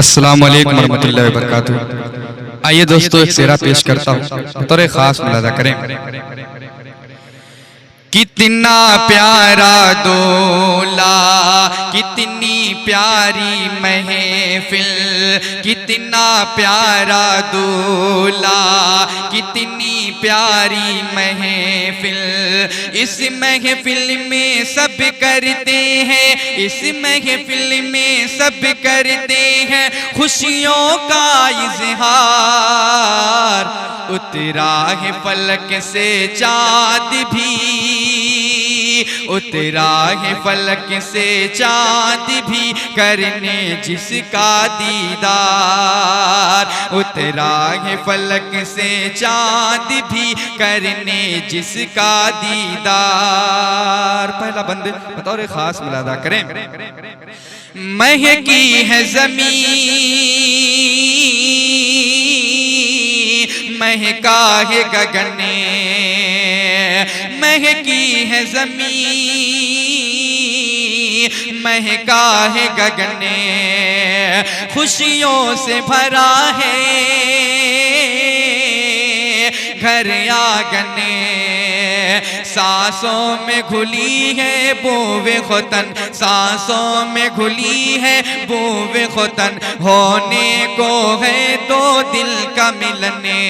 अस्सलामु अलैकुम वरहमतुल्लाहि वबरकातुहू। आइए दोस्तों एक शेरा पेश करता हूँ, बतौर खास मुलाजा करें। कितना प्यारा दूल्हा, कितनी प्यारी महफिल, कितना प्यारा दूल्हा, कितनी प्यारी महफिल। इस महफिल में सब करते हैं, इस महफिल में सब करते हैं खुशियों का इजहार। उतरा है फलक से चाँद भी, उतरा है फलक से चाँद भी करने जिसका दीदार। उतरा है फलक से चाँद भी करने जिसका दीदार। पहला बंद बतौर खास मुलादा करें। महकी है ज़मीन, महका है गगने, महकी है ज़मीन, महका है गगने, खुशियों से भरा है घर आंगने। सांसों में घुली है बूवे खुतन, सांसों में घुली है बूवे खुतन, होने को है तो दिल का मिलने।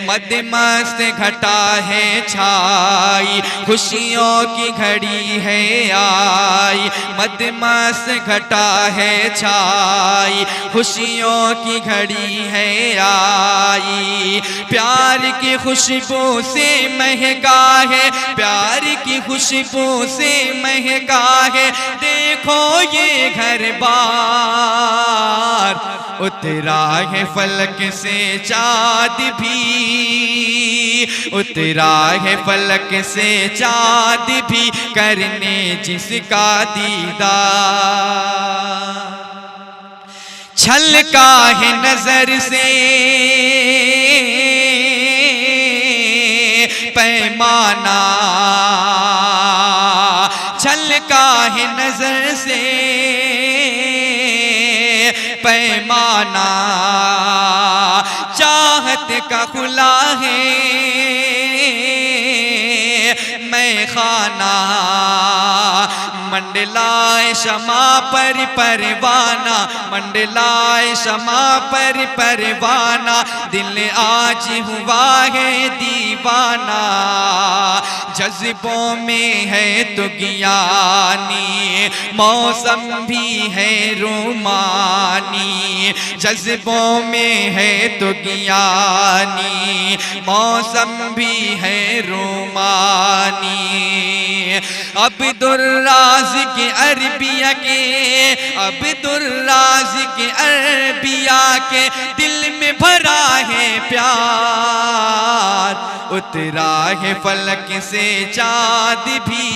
मदमस्त घटा है छाई, खुशियों की घड़ी है आई। मदमस्त घटा है छाई, खुशियों की घड़ी है आई। प्यार की खुशबू से महका है, प्यार की खुशबू से महका है देखो ये घर बार। उतरा है फलक से चाँद भी, उतरा है फलक से चाँद भी करने जिसका दीदार। छलका है नजर से पैमाना, छलका है नजर से पैमाना। चाहत का खुला है मैं खाना, मंडलाए शमा पर परवाना, मंडलाए शमा पर परवाना। दिल आज हुआ है दीवाना, जज्बों में है तुगियानी, मौसम भी है रूमानी। जज्बों में है तुगियानी, मौसम भी है रूमानी। अब्दुर्राज़िक़ अरबिया के, अब्दुर्राज़िक़ अरबिया के दिल में भरा है प्यार। उतरा है फलक से चाँद भी,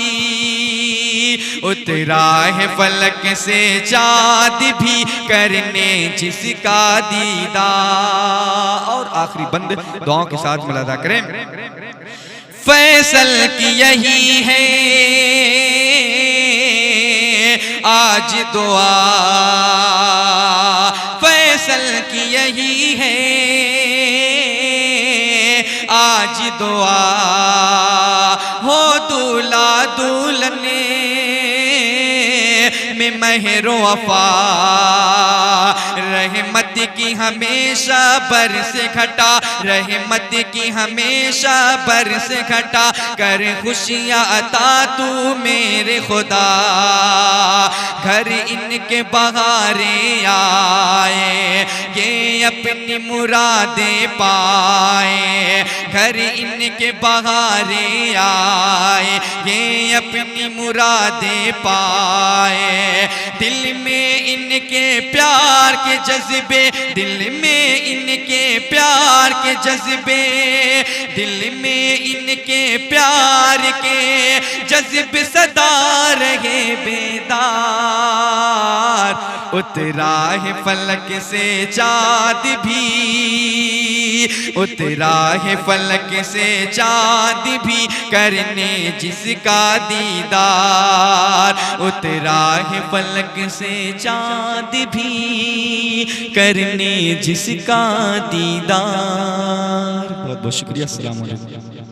उतरा है फलक से चाँद भी करने जिसका दीदार। और आखिरी बंद दुआओं के साथ मुलादा करें। फैसल की यही है आज दुआ, फैसल की यही है आज दुआ। हो दूल्हा दुल्हन में महरो वफा, रहमत की हमेशा बरस घटा, रहमत की हमेशा बरस घटा। कर खुशियाँ अता तू मेरे खुदा, घर इनके बहारे आए ये अपनी मुरादें पाए। घर इनके बहारे आए ये अपनी मुरादें पाए। दिल में इनके प्यार के जज्बे, दिल में इनके प्यार के जज्बे, दिल में इनके प्यार के जज्बे सदा रहे बेदार। उतरा है फलक से चाँद भी, उतरा है फलक से चाँद भी करने जिसका दीदार। उतरा है फलक चमक से चाँद भी करने जिसका दीदार। बहुत बहुत शुक्रिया। अस्सलाम वालेकुम।